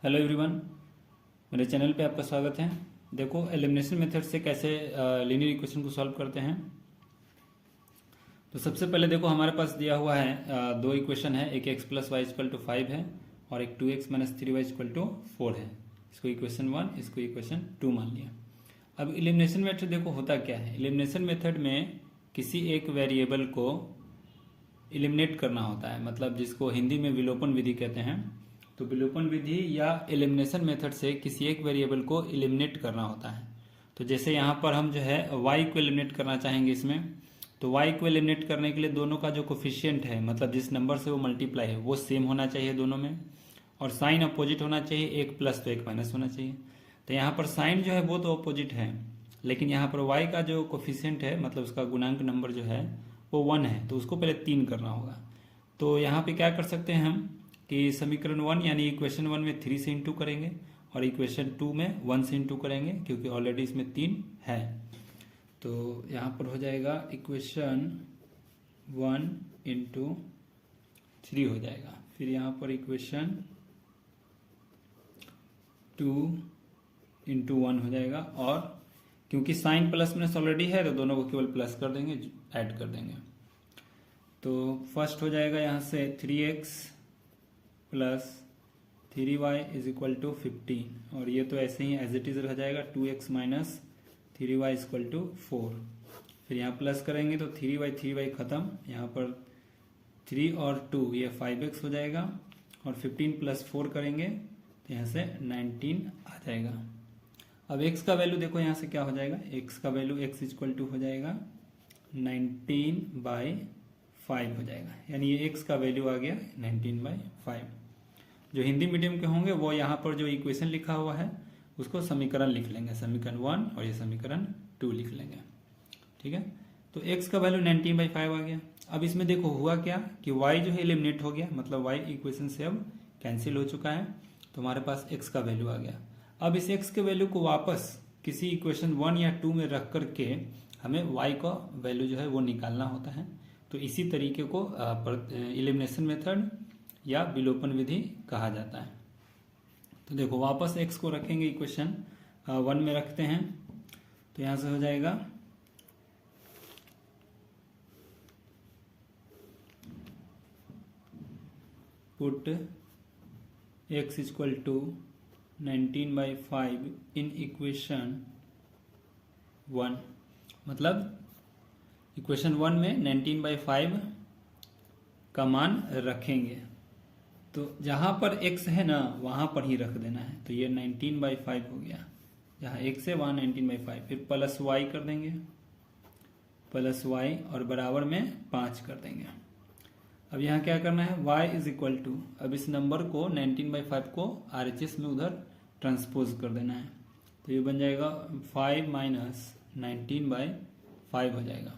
Hello everyone, मेरे channel पे आपका स्वागत है। देखो एलिमिनेशन मेथड से कैसे लीनियर इक्वेशन को सॉल्व करते हैं। तो सबसे पहले देखो हमारे पास दिया हुआ है दो इक्वेशन है, एक x plus y equal to 5 है और एक 2x minus 3y equal to 4 है। इसको इक्वेशन 1, इसको इक्वेशन 2 मान लिया। अब एलिमिनेशन मेथड देखो होता क्या है। एलिमिनेशन मेथड में किसी एक वेरिएबल को एलिमिनेट करना होता है, मतलब जिसको हिंदी में विलोपन विधि कहते हैं। तो विलोपन विधि या एलिमिनेशन मेथड से किसी एक वेरिएबल को एलिमिनेट करना होता है। तो जैसे यहाँ पर हम जो है y को एलिमिनेट करना चाहेंगे इसमें, तो y को एलिमिनेट करने के लिए दोनों का जो कोफिशिएंट है, मतलब जिस नंबर से वो मल्टीप्लाई है, वो सेम होना चाहिए दोनों में, और साइन अपोजिट होना चाहिए, एक प्लस तो एक माइनस होना चाहिए। तो यहाँ पर साइन जो है वो तो अपोजिट है, लेकिन यहाँ पर y का जो कोफिशिएंट है, मतलब उसका गुणांक नंबर जो है वो 1 है, तो उसको पहले 3 करना होगा। तो यहाँ पे क्या कर सकते हैं हम कि समीकरण 1 यानी इक्वेशन 1 में 3 से इंटू करेंगे और इक्वेशन 2 में 1 से इंटू करेंगे, क्योंकि ऑलरेडी इसमें 3 है। तो यहाँ पर हो जाएगा इक्वेशन 1 इंटू 3 हो जाएगा। फिर यहाँ पर इक्वेशन 2 इंटू 1 हो जाएगा, और क्योंकि साइन प्लस माइनस ऑलरेडी है तो दोनों को केवल प्लस कर देंगे, ऐड कर देंगे। तो फर्स्ट हो जाएगा यहाँ से 3x plus 3y is equal to 15, और ये तो ऐसे ही एज इट इज रह जाएगा 2x minus 3y equal to 4। फिर यहाँ प्लस करेंगे तो 3y खत्म, यहाँ पर 3 और 2 ये 5x हो जाएगा, और 15 प्लस 4 करेंगे तो यहाँ से 19 आ जाएगा। अब x का वैल्यू देखो यहाँ से क्या हो जाएगा, x का वैल्यू x इक्वल टू हो जाएगा 19/5 हो जाएगा, यानी ये x का वैल्यू आ गया 19/5। जो हिंदी मीडियम के होंगे वो यहाँ पर जो इक्वेशन लिखा हुआ है उसको समीकरण लिख लेंगे, समीकरण 1 और ये समीकरण 2 लिख लेंगे। ठीक है, तो x का वैल्यू 19/5 आ गया। अब इसमें देखो हुआ क्या कि y जो है एलिमिनेट हो गया, मतलब y इक्वेशन से अब कैंसिल हो चुका है, तो हमारे पास x का वैल्यू आ गया। अब इस x के वैल्यू को वापस किसी इक्वेशन 1 या 2 में रख करके हमें y का वैल्यू जो है वो निकालना होता है। तो इसी तरीके को एलिमिनेशन मेथड या विलोपन विधि कहा जाता है। तो देखो वापस x को रखेंगे इक्वेशन 1 में रखते हैं, तो यहां से हो जाएगा put x equal to 19/5 in equation 1, मतलब इक्वेशन 1 में 19/5 का मान रखेंगे। तो जहां पर x है ना वहां पर ही रख देना है, तो ये 19/5 हो गया, जहां x है वहां 19/5। फिर प्लस y कर देंगे, प्लस y और बराबर में 5 कर देंगे। अब यहाँ क्या करना है, y इज इक्वल टू, अब इस नंबर को 19/5 को RHS में उधर ट्रांसपोज कर देना है, तो ये बन जाएगा 5 माइनस 19/5 हो जाएगा।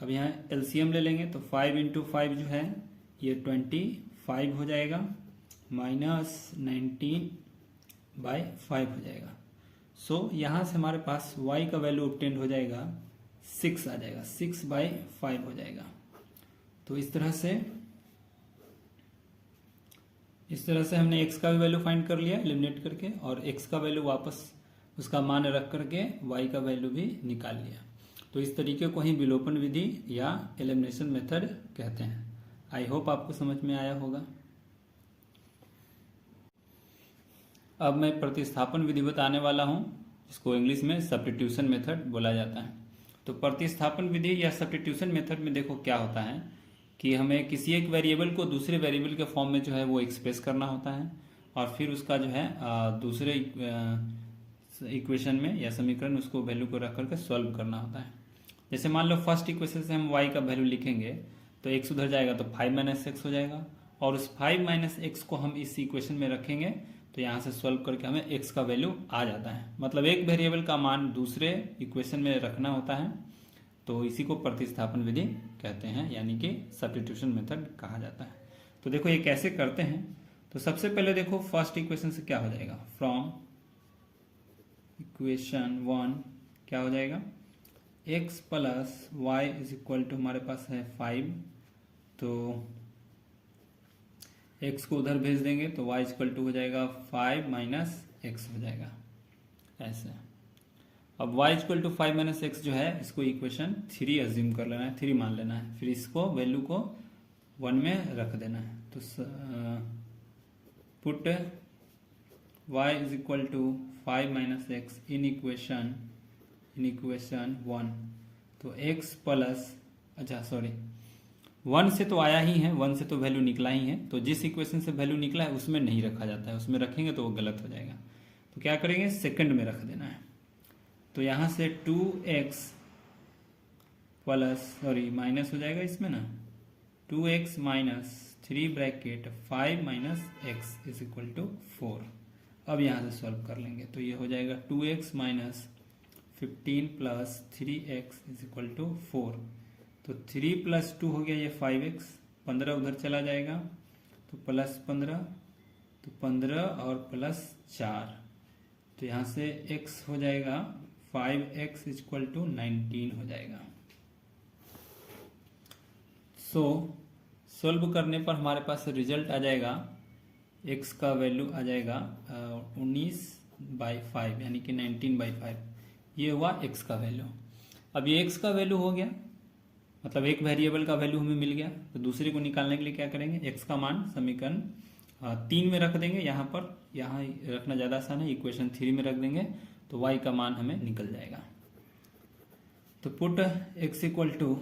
अब यहाँ LCM ले लेंगे, तो 5 इंटू 5 जो है ये 25 हो जाएगा, माइनस 19/5 हो जाएगा। सो यहाँ से हमारे पास y का वैल्यू ऑब्टेन हो जाएगा 6 आ जाएगा, 6/5 हो जाएगा। तो इस तरह से हमने x का भी वैल्यू फाइंड कर लिया एलिमिनेट करके, और x का वैल्यू वापस उसका मान रख करके y का वैल्यू भी निकाल लिया। तो इस तरीके को ही विलोपन विधि या एलिमिनेशन मेथड कहते हैं। आई होप आपको समझ में आया होगा। अब मैं प्रतिस्थापन विधि बताने वाला हूं, जिसको इंग्लिश में सब्स्टिट्यूशन मेथड बोला जाता है। तो प्रतिस्थापन विधि या सब्स्टिट्यूशन मेथड में देखो क्या होता है कि हमें किसी एक वेरिएबल को दूसरे वेरिएबल के फॉर्म में जो है वो एक्सप्रेस करना होता है, और फिर उसका जो है दूसरे इक्वेशन में या समीकरण उसको वैल्यू को रख करके सॉल्व करना होता है। जैसे मान लो फर्स्ट इक्वेशन से हम y का वैल्यू लिखेंगे तो x उधर जाएगा तो 5 माइनस एक्स हो जाएगा, और उस 5 माइनस एक्स को हम इस इक्वेशन में रखेंगे तो यहाँ से सॉल्व करके हमें x का वैल्यू आ जाता है। मतलब एक वेरिएबल का मान दूसरे इक्वेशन में रखना होता है, तो इसी को प्रतिस्थापन विधि कहते हैं, यानी कि सब्स्टिट्यूशन मेथड कहा जाता है। तो देखो ये कैसे करते हैं। तो सबसे पहले देखो फर्स्ट इक्वेशन से क्या हो जाएगा, फ्रॉम इक्वेशन 1 क्या हो जाएगा, x plus y is equal to हमारे पास है 5, तो x को उधर भेज देंगे तो y इक्वल टू हो जाएगा 5 माइनस एक्स हो जाएगा ऐसे। अब y equal to 5 minus x जो है इसको इक्वेशन 3 अज्यूम कर लेना है, 3 मान लेना है, फिर इसको वैल्यू को 1 में रख देना है। तो put y is equal to 5 minus x in equation 1। तो x प्लस, अच्छा सॉरी 1 से तो आया ही है, 1 से तो वैल्यू निकला ही है, तो जिस इक्वेशन से वैल्यू निकला है उसमें नहीं रखा जाता है, उसमें रखेंगे तो वो गलत हो जाएगा। तो क्या करेंगे, सेकंड में रख देना है। तो यहाँ से 2x प्लस सॉरी माइनस हो जाएगा इसमें ना, 2x minus 3 bracket 5 minus x is equal to 4। अब यहाँ से सॉल्व कर लेंगे तो ये हो जाएगा 2x minus 15 plus 3x is equal to 4। तो 3 प्लस 2 हो गया ये 5x, 15 उधर चला जाएगा तो प्लस 15, तो 15 और प्लस 4, तो यहाँ से x हो जाएगा 5x इक्वल टू 19 हो जाएगा। सोल्व करने पर हमारे पास रिजल्ट आ जाएगा, x का वैल्यू आ जाएगा 19/5 यानी कि 19/5, ये हुआ x का वैल्यू। अब ये x का वैल्यू हो गया, मतलब एक वेरिएबल का वैल्यू हमें मिल गया, तो दूसरे को निकालने के लिए क्या करेंगे, x का मान समीकरण 3 में रख देंगे, यहाँ रखना ज़्यादा आसान है, इक्वेशन 3 में रख देंगे तो y का मान हमें निकल जाएगा। तो put x equal to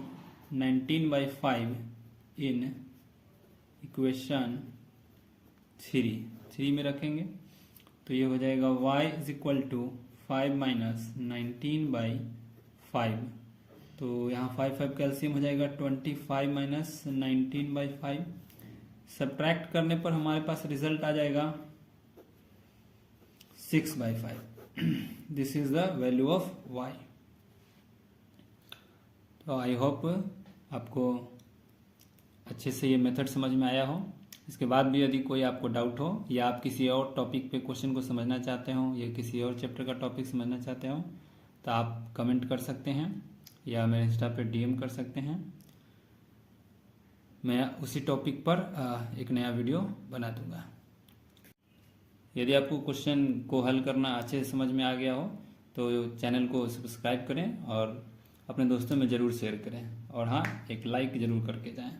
19/5 in equation 3 में रखेंगे तो ये हो जाएगा y is equal to 5 minus 19/5। तो यहाँ 5 कैल्सियम हो जाएगा 25 माइनस 19/5। सब्ट्रैक्ट करने पर हमारे पास रिजल्ट आ जाएगा 6/5। This is the value of y। तो आई होप आपको अच्छे से ये मेथड समझ में आया हो। इसके बाद भी यदि कोई आपको डाउट हो या आप किसी और टॉपिक पे क्वेश्चन को समझना चाहते हो या किसी और चैप्टर का टॉपिक समझना चाहते हो तो आप कमेंट कर सकते हैं या मेरे इंस्टा पे डीएम कर सकते हैं, मैं उसी टॉपिक पर एक नया वीडियो बना दूंगा। यदि आपको क्वेश्चन को हल करना अच्छे से समझ में आ गया हो तो चैनल को सब्सक्राइब करें और अपने दोस्तों में ज़रूर शेयर करें, और हाँ एक लाइक ज़रूर करके जाएं।